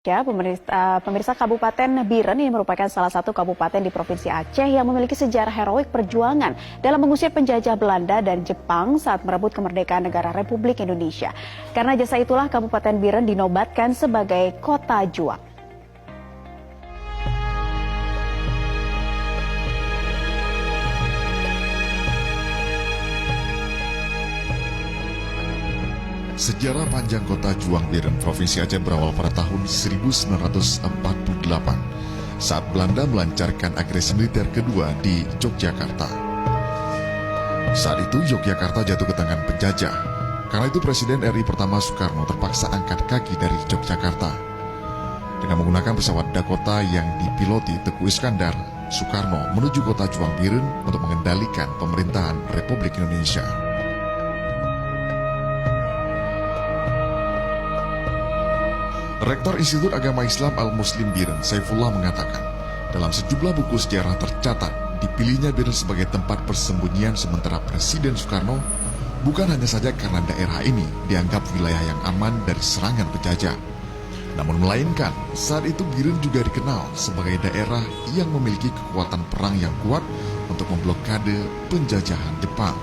Ya, pemirsa Kabupaten Biren ini merupakan salah satu kabupaten di Provinsi Aceh yang memiliki sejarah heroik perjuangan dalam mengusir penjajah Belanda dan Jepang saat merebut kemerdekaan negara Republik Indonesia. Karena jasa itulah Kabupaten Biren dinobatkan sebagai Kota Juang. Sejarah panjang kota Juang Biren, Provinsi Aceh berawal pada tahun 1948 saat Belanda melancarkan agresi militer kedua di Yogyakarta. Saat itu Yogyakarta jatuh ke tangan penjajah. Karena itu Presiden RI pertama Soekarno terpaksa angkat kaki dari Yogyakarta. Dengan menggunakan pesawat Dakota yang dipiloti Teguh Iskandar, Soekarno menuju kota Juang Biren untuk mengendalikan pemerintahan Republik Indonesia. Rektor Institut Agama Islam Al-Muslim Biren, Saifullah mengatakan, dalam sejumlah buku sejarah tercatat, dipilihnya Biren sebagai tempat persembunyian sementara Presiden Soekarno bukan hanya saja karena daerah ini dianggap wilayah yang aman dari serangan penjajah. Namun melainkan, saat itu Biren juga dikenal sebagai daerah yang memiliki kekuatan perang yang kuat untuk memblokade penjajahan Jepang.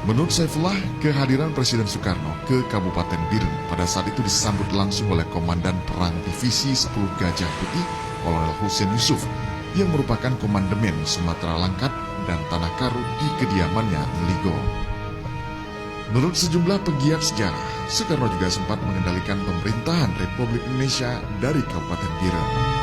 Menurut Saifullah, kehadiran Presiden Soekarno ke Kabupaten Biren pada saat itu disambut langsung oleh Komandan Perang Divisi 10 Gajah Putih, Kolonel Husein Yusuf, yang merupakan Komandemen Sumatera Langkat dan Tanah Karu di kediamannya Meligo. Menurut sejumlah pegiat sejarah, Soekarno juga sempat mengendalikan pemerintahan Republik Indonesia dari Kabupaten Biren.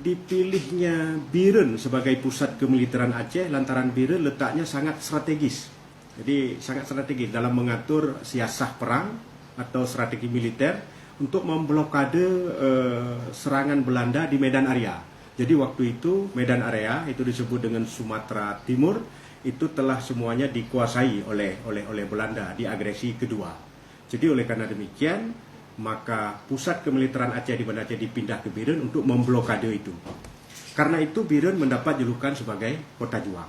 Dipilihnya Biren sebagai pusat kemiliteran Aceh lantaran Biren letaknya sangat strategis. Jadi sangat strategis dalam mengatur siasah perang atau strategi militer untuk memblokade serangan Belanda di Medan Area. Jadi waktu itu Medan Area itu disebut dengan Sumatera Timur itu telah semuanya dikuasai oleh Belanda di agresi kedua. Jadi oleh karena demikian maka pusat kemiliteran Aceh di Banda Aceh dipindah ke Biren untuk memblokade itu. Karena itu Biren mendapat julukan sebagai Kota Juang.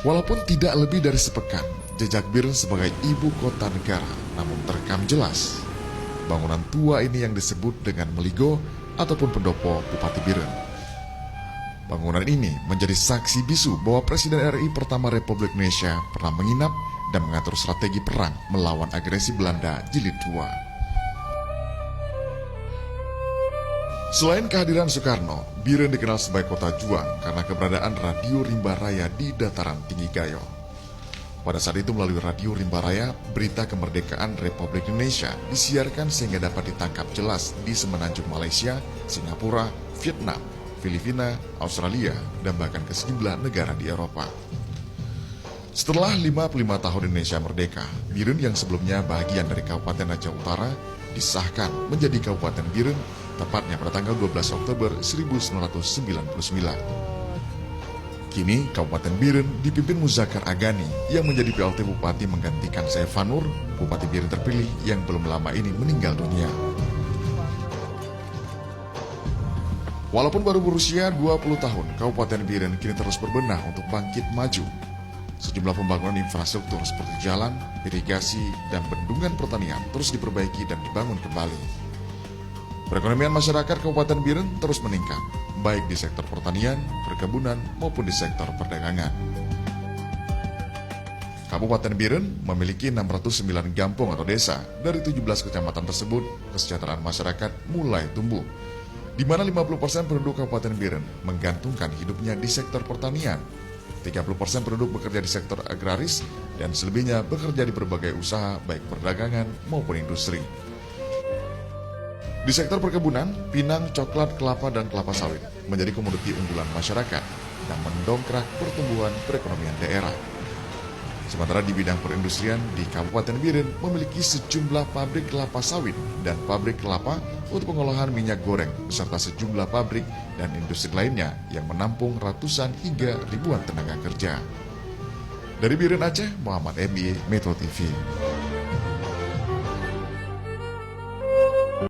Walaupun tidak lebih dari sepekan, jejak Biren sebagai ibu kota negara, namun terekam jelas. Bangunan tua ini yang disebut dengan Meligo ataupun pendopo Bupati Biren. Bangunan ini menjadi saksi bisu bahwa Presiden RI pertama Republik Indonesia pernah menginap dan mengatur strategi perang melawan agresi Belanda Jilid II. Selain kehadiran Soekarno, Biren dikenal sebagai Kota Juang karena keberadaan Radio Rimba Raya di dataran tinggi Gayo. Pada saat itu melalui Radio Rimba Raya, berita kemerdekaan Republik Indonesia disiarkan sehingga dapat ditangkap jelas di semenanjung Malaysia, Singapura, Vietnam, Filipina, Australia, dan bahkan ke sejumlah negara di Eropa. Setelah 55 tahun Indonesia merdeka, Biren yang sebelumnya bagian dari Kabupaten Aceh Utara disahkan menjadi Kabupaten Biren tepatnya pada tanggal 12 Oktober 1999. Kini Kabupaten Biren dipimpin Muzakar Agani yang menjadi PLT Bupati menggantikan Saifanur, Bupati Biren terpilih yang belum lama ini meninggal dunia. Walaupun baru berusia 20 tahun, Kabupaten Biren kini terus berbenah untuk bangkit maju. Sejumlah pembangunan infrastruktur seperti jalan, irigasi, dan bendungan pertanian terus diperbaiki dan dibangun kembali. Perekonomian masyarakat Kabupaten Biren terus meningkat, baik di sektor pertanian, perkebunan, maupun di sektor perdagangan. Kabupaten Biren memiliki 609 kampung atau desa. Dari 17 kecamatan tersebut, kesejahteraan masyarakat mulai tumbuh, di mana 50% penduduk Kabupaten Biren menggantungkan hidupnya di sektor pertanian, 30% penduduk bekerja di sektor agraris, dan selebihnya bekerja di berbagai usaha baik perdagangan maupun industri. Di sektor perkebunan, pinang, coklat, kelapa, dan kelapa sawit menjadi komoditi unggulan masyarakat yang mendongkrak pertumbuhan perekonomian daerah. Sementara di bidang perindustrian di Kabupaten Biren memiliki sejumlah pabrik kelapa sawit dan pabrik kelapa untuk pengolahan minyak goreng beserta sejumlah pabrik dan industri lainnya yang menampung ratusan hingga ribuan tenaga kerja. Dari Biren Aceh, Muhammad MI, Metro TV.